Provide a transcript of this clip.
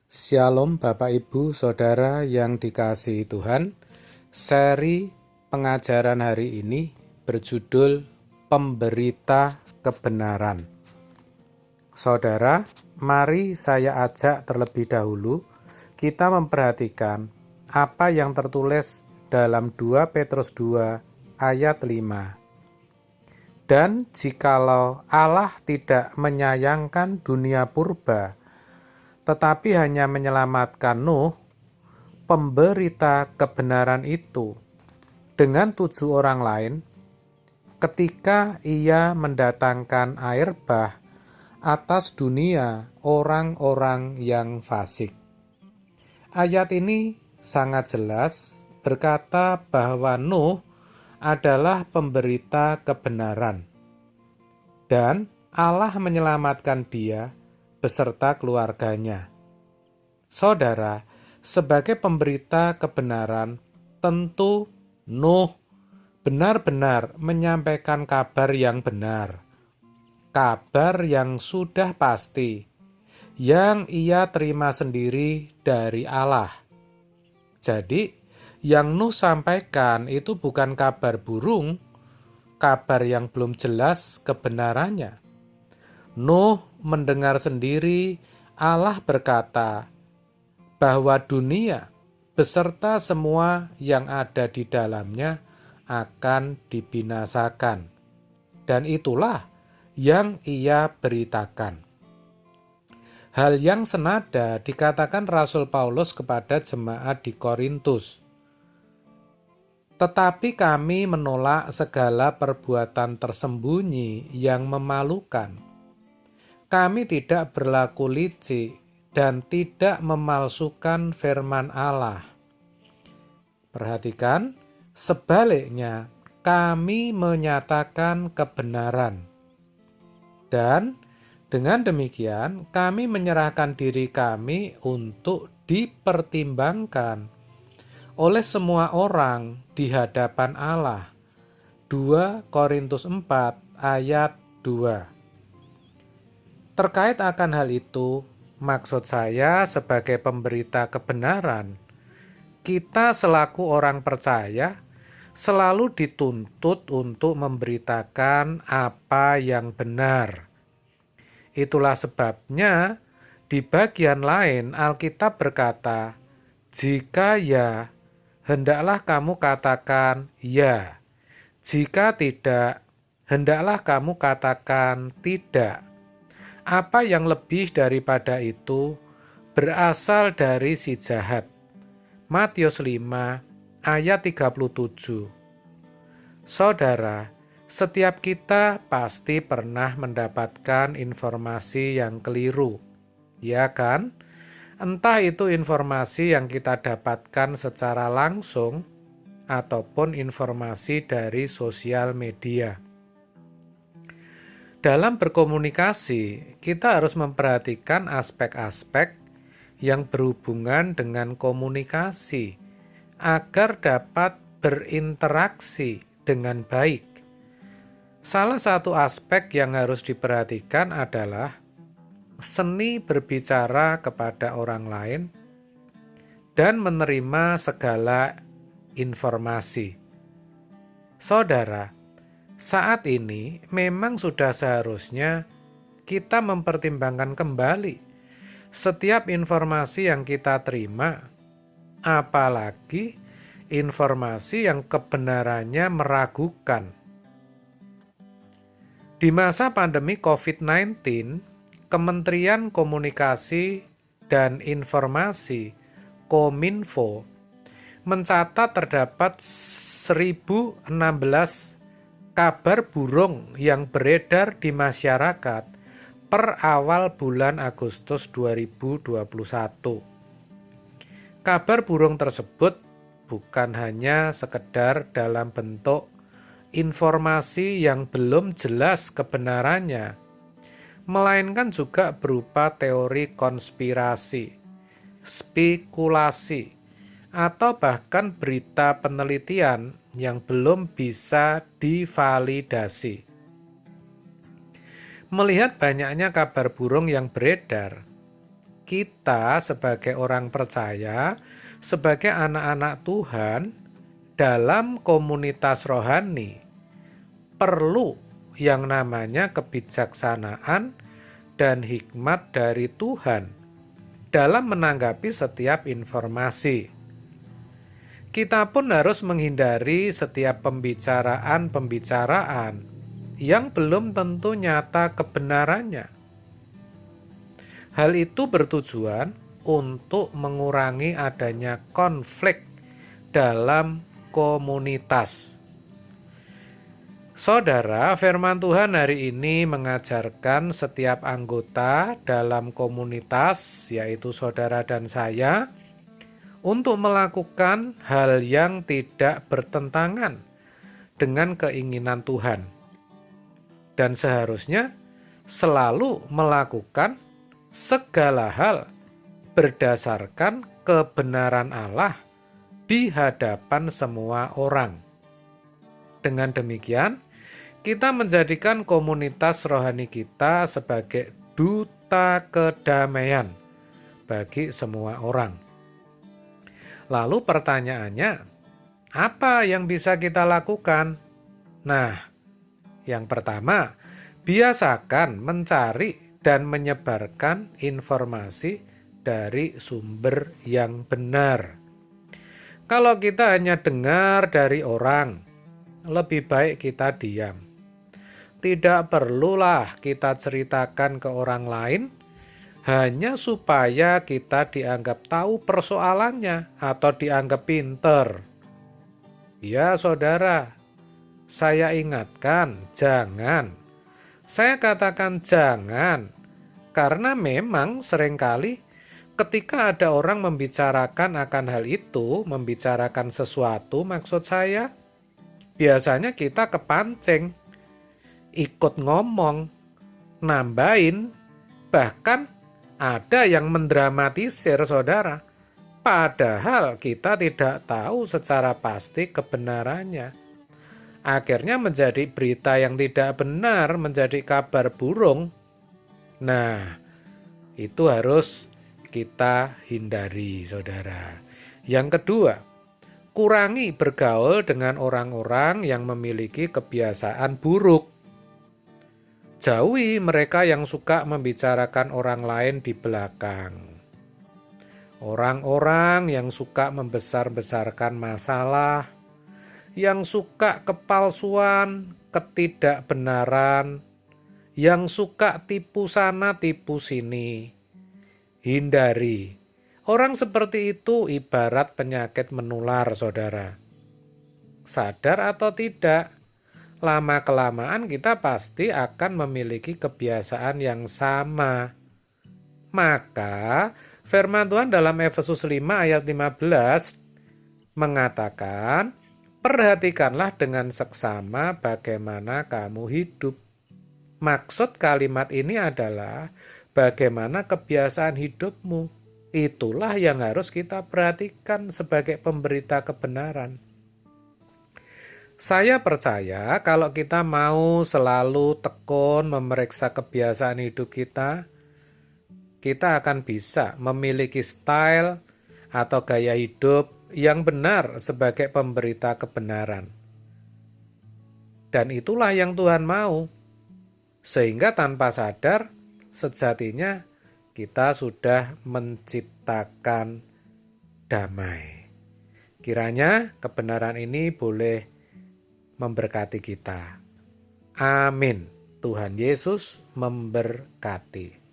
Shalom Bapak Ibu Saudara yang dikasihi Tuhan. Seri pengajaran hari ini berjudul Pemberita Kebenaran. Saudara, mari saya ajak terlebih dahulu kita memperhatikan apa yang tertulis dalam 2 Petrus 2 ayat 5. Dan jikalau Allah tidak menyayangkan dunia purba, tetapi hanya menyelamatkan Nuh, pemberita kebenaran itu, dengan 7 orang lain, ketika ia mendatangkan air bah atas dunia orang-orang yang fasik. Ayat ini sangat jelas berkata bahwa Nuh adalah pemberita kebenaran, dan Allah menyelamatkan dia beserta keluarganya. Saudara, sebagai pemberita kebenaran, tentu Nuh benar-benar menyampaikan kabar yang benar, kabar yang sudah pasti, yang ia terima sendiri dari Allah. Jadi, yang Nuh sampaikan itu bukan kabar burung, kabar yang belum jelas kebenarannya. Nuh mendengar sendiri Allah berkata bahwa dunia beserta semua yang ada di dalamnya akan dibinasakan. Dan itulah yang ia beritakan. Hal yang senada dikatakan Rasul Paulus kepada jemaat di Korintus. Tetapi kami menolak segala perbuatan tersembunyi yang memalukan. Kami tidak berlaku licik dan tidak memalsukan firman Allah. Perhatikan, sebaliknya kami menyatakan kebenaran. Dan dengan demikian kami menyerahkan diri kami untuk dipertimbangkan oleh semua orang di hadapan Allah. 2 Korintus 4 ayat 2. Terkait akan hal itu, maksud saya sebagai pemberita kebenaran, kita selaku orang percaya selalu dituntut untuk memberitakan apa yang benar. Itulah sebabnya di bagian lain Alkitab berkata, jika ya, hendaklah kamu katakan ya. Jika tidak, hendaklah kamu katakan tidak. Apa yang lebih daripada itu berasal dari si jahat. Matius 5 ayat 37. Saudara, setiap kita pasti pernah mendapatkan informasi yang keliru, ya kan? Entah itu informasi yang kita dapatkan secara langsung ataupun informasi dari sosial media. Dalam berkomunikasi, kita harus memperhatikan aspek-aspek yang berhubungan dengan komunikasi agar dapat berinteraksi dengan baik. Salah satu aspek yang harus diperhatikan adalah seni berbicara kepada orang lain dan menerima segala informasi. Saudara, saat ini memang sudah seharusnya kita mempertimbangkan kembali setiap informasi yang kita terima, apalagi informasi yang kebenarannya meragukan. Di masa pandemi COVID-19, Kementerian Komunikasi dan Informasi Kominfo mencatat terdapat 1.016 kabar burung yang beredar di masyarakat per awal bulan Agustus 2021. Kabar burung tersebut bukan hanya sekedar dalam bentuk informasi yang belum jelas kebenarannya, melainkan juga berupa teori konspirasi, spekulasi, atau bahkan berita penelitian yang belum bisa divalidasi. Melihat banyaknya kabar burung yang beredar, kita sebagai orang percaya, sebagai anak-anak Tuhan dalam komunitas rohani perlu yang namanya kebijaksanaan dan hikmat dari Tuhan dalam menanggapi setiap informasi. Kita pun harus menghindari setiap pembicaraan yang belum tentu nyata kebenarannya. Hal itu bertujuan untuk mengurangi adanya konflik dalam komunitas. Saudara, firman Tuhan hari ini mengajarkan setiap anggota dalam komunitas, yaitu saudara dan saya, untuk melakukan hal yang tidak bertentangan dengan keinginan Tuhan. Dan seharusnya selalu melakukan segala hal berdasarkan kebenaran Allah di hadapan semua orang. Dengan demikian, kita menjadikan komunitas rohani kita sebagai duta kedamaian bagi semua orang. Lalu pertanyaannya, apa yang bisa kita lakukan? Nah, yang pertama, biasakan mencari dan menyebarkan informasi dari sumber yang benar. Kalau kita hanya dengar dari orang, lebih baik kita diam. Tidak perlulah kita ceritakan ke orang lain, hanya supaya kita dianggap tahu persoalannya atau dianggap pinter. Ya saudara, saya ingatkan, jangan. Saya katakan jangan, karena memang seringkali ketika ada orang membicarakan akan hal itu, membicarakan sesuatu maksud saya, biasanya kita kepancing, ikut ngomong, nambahin, bahkan ada yang mendramatisir saudara. Padahal kita tidak tahu secara pasti kebenarannya. Akhirnya menjadi berita yang tidak benar, menjadi kabar burung. Nah, itu harus kita hindari, saudara. Yang kedua, kurangi bergaul dengan orang-orang yang memiliki kebiasaan buruk. Jauhi mereka yang suka membicarakan orang lain di belakang. Orang-orang yang suka membesar-besarkan masalah, yang suka kepalsuan, ketidakbenaran, yang suka tipu sana tipu sini. Hindari. Orang seperti itu ibarat penyakit menular, saudara. Sadar atau tidak, lama-kelamaan kita pasti akan memiliki kebiasaan yang sama. Maka firman Tuhan dalam Efesus 5 ayat 15 mengatakan, perhatikanlah dengan seksama bagaimana kamu hidup. Maksud kalimat ini adalah bagaimana kebiasaan hidupmu. Itulah yang harus kita perhatikan sebagai pemberita kebenaran. Saya percaya kalau kita mau selalu tekun memeriksa kebiasaan hidup kita akan bisa memiliki style atau gaya hidup yang benar sebagai pemberita kebenaran. Dan itulah yang Tuhan mau. Sehingga tanpa sadar, sejatinya kita sudah menciptakan damai. Kiranya kebenaran ini boleh memberkati kita. Amin. Tuhan Yesus memberkati.